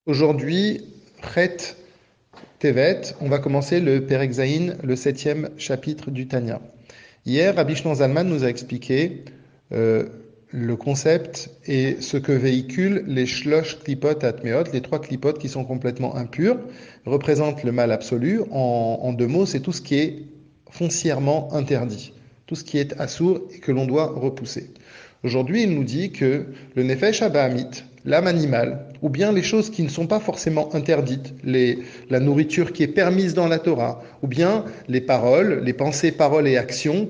Aujourd'hui, Chet Tevet, on va commencer le Perek Zayin, le 7e chapitre du Tanya. Hier, Rabbi Shnon Zalman nous a expliqué euh, le concept et ce que véhiculent les shlosh klipot atmeot, les trois klipot qui sont complètement impurs, représentent le mal absolu. En deux mots, c'est tout ce qui est foncièrement interdit, tout ce qui est assourd et que l'on doit repousser. Aujourd'hui, il nous dit que le nefesh habahamit, l'âme animale, ou bien les choses qui ne sont pas forcément interdites, la nourriture qui est permise dans la Torah, ou bien les paroles, les pensées, paroles et actions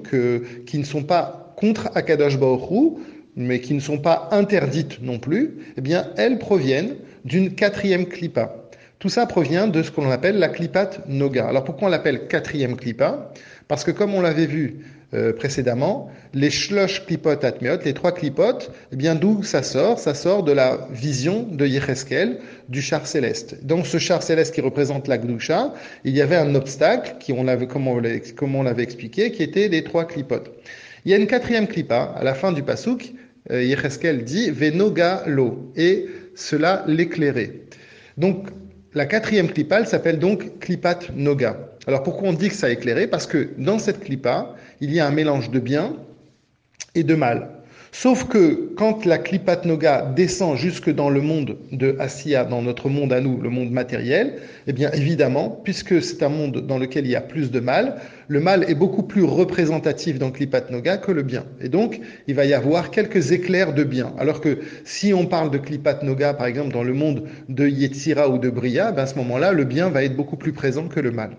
qui ne sont pas contre Akadosh Baruch Hu, mais qui ne sont pas interdites non plus, eh bien, elles proviennent d'une quatrième klippa. Tout ça provient de ce qu'on appelle la klipat noga. Alors pourquoi on l'appelle quatrième klippa? Parce que comme on l'avait vu précédemment, les shlosh klipot atmeot, les trois klipot, eh bien d'où ça sort? Ça sort de la vision de Yecheskel, du char céleste. Dans ce char céleste qui représente la Gdusha, il y avait un obstacle, comme on l'avait expliqué, qui était les trois klipot. Il y a une quatrième klippa, à la fin du pasuk, Yecheskel dit Venoga lo, et cela l'éclairait. Donc, la quatrième klippa, elle s'appelle donc klipat noga. Alors pourquoi on dit que ça a éclairé? Parce que dans cette klippa, il y a un mélange de bien et de mal. Sauf que quand la klipat noga descend jusque dans le monde de Asiya, dans notre monde à nous, le monde matériel, eh bien évidemment, puisque c'est un monde dans lequel il y a plus de mal, le mal est beaucoup plus représentatif dans klipat noga que le bien. Et donc, il va y avoir quelques éclairs de bien. Alors que si on parle de klipat noga, par exemple, dans le monde de Yetzira ou de Bria, ben à ce moment-là, le bien va être beaucoup plus présent que le mal.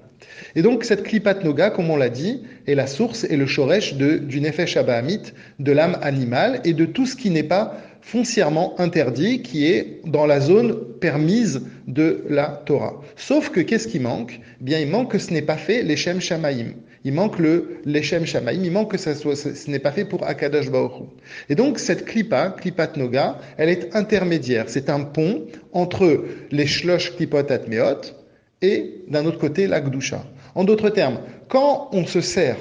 Et donc, cette klipat noga, comme on l'a dit, est la source et le shoresh du nefesh habahamit, de l'âme animale et de tout ce qui n'est pas foncièrement interdit, qui est dans la zone permise de la Torah. Sauf que qu'est-ce qui manque? Eh bien, il manque que ce n'est pas fait l'Eshem Shamaim. Il manque l'Eshem Shamaim, il manque que ce n'est pas fait pour Akadosh Baruch Hu. Et donc, cette klipat noga, elle est intermédiaire. C'est un pont entre les shlosh klipot atmeot et d'un autre côté la Gdusha. En d'autres termes, quand on se sert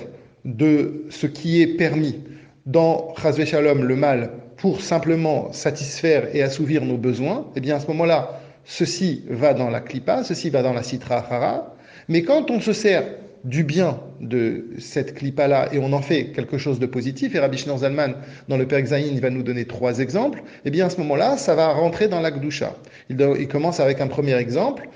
de ce qui est permis dans Chazve Shalom, le mal, pour simplement satisfaire et assouvir nos besoins, eh bien à ce moment-là, ceci va dans la klipa, ceci va dans la sitra achara, mais quand on se sert du bien de cette klipa-là et on en fait quelque chose de positif, et Rabbi Shnon Zalman, dans le Perek Zayin, il va nous donner 3 exemples, eh bien à ce moment-là, ça va rentrer dans la Gdusha. Il commence avec un premier exemple.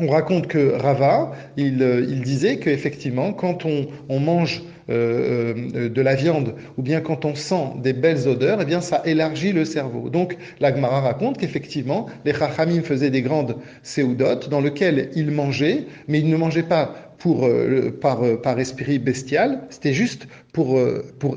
On raconte que Rava, il disait qu'effectivement, quand on mange de la viande, ou bien quand on sent des belles odeurs, eh bien ça élargit le cerveau. Donc la Gemara raconte qu'effectivement, les Chachamim faisaient des grandes séoudotes dans lesquelles ils mangeaient, mais ils ne mangeaient pas par esprit bestial, c'était juste pour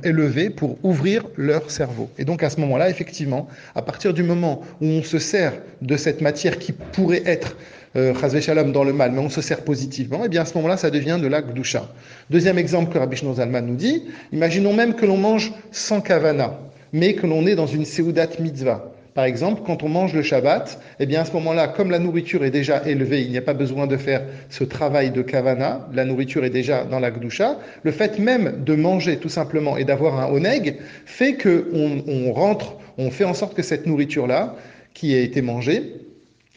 élever, pour ouvrir leur cerveau. Et donc à ce moment-là, effectivement, à partir du moment où on se sert de cette matière qui pourrait être Chazve Shalom dans le mal, mais on se sert positivement, et bien à ce moment-là, ça devient de la Gdusha. Deuxième exemple que Rabbi Shnon Zalman nous dit, imaginons même que l'on mange sans kavana, mais que l'on est dans une seudat mitzvah. Par exemple, quand on mange le Shabbat, eh bien à ce moment-là, comme la nourriture est déjà élevée, il n'y a pas besoin de faire ce travail de kavana, la nourriture est déjà dans la Gdusha, le fait même de manger tout simplement et d'avoir un oneg fait on fait en sorte que cette nourriture-là, qui a été mangée,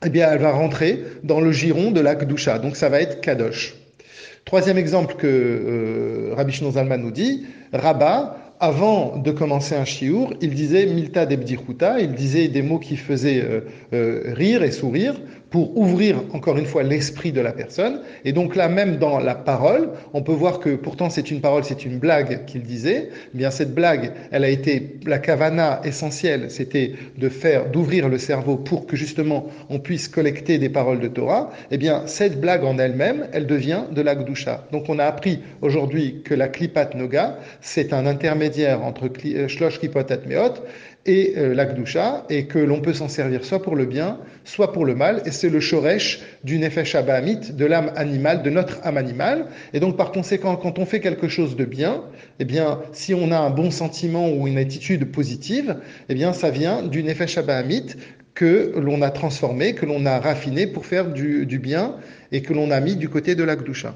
eh bien, elle va rentrer dans le giron de la Gdusha. Donc, ça va être Kadosh. Troisième exemple que Rabbi Shnon Zalman nous dit, Rabat, avant de commencer un shiur, il disait Milta debdichuta, il disait des mots qui faisaient rire et sourire pour ouvrir encore une fois l'esprit de la personne. Et donc là, même dans la parole, on peut voir que pourtant c'est une parole, c'est une blague qu'il disait. Eh bien cette blague, elle a été la kavana essentielle, c'était d'ouvrir le cerveau pour que justement on puisse collecter des paroles de Torah. Eh bien cette blague en elle-même, elle devient de la Gdusha. Donc on a appris aujourd'hui que la klipat noga, c'est un intermédiaire entre shlosh klipot atmeot et la Gdusha, et que l'on peut s'en servir soit pour le bien, soit pour le mal, et c'est le shoresh du nefesh habahamit, de l'âme animale, de notre âme animale. Et donc par conséquent, quand on fait quelque chose de bien, eh bien, si on a un bon sentiment ou une attitude positive, eh bien, ça vient du nefesh habahamit que l'on a transformé, que l'on a raffiné pour faire du bien, et que l'on a mis du côté de la Gdusha.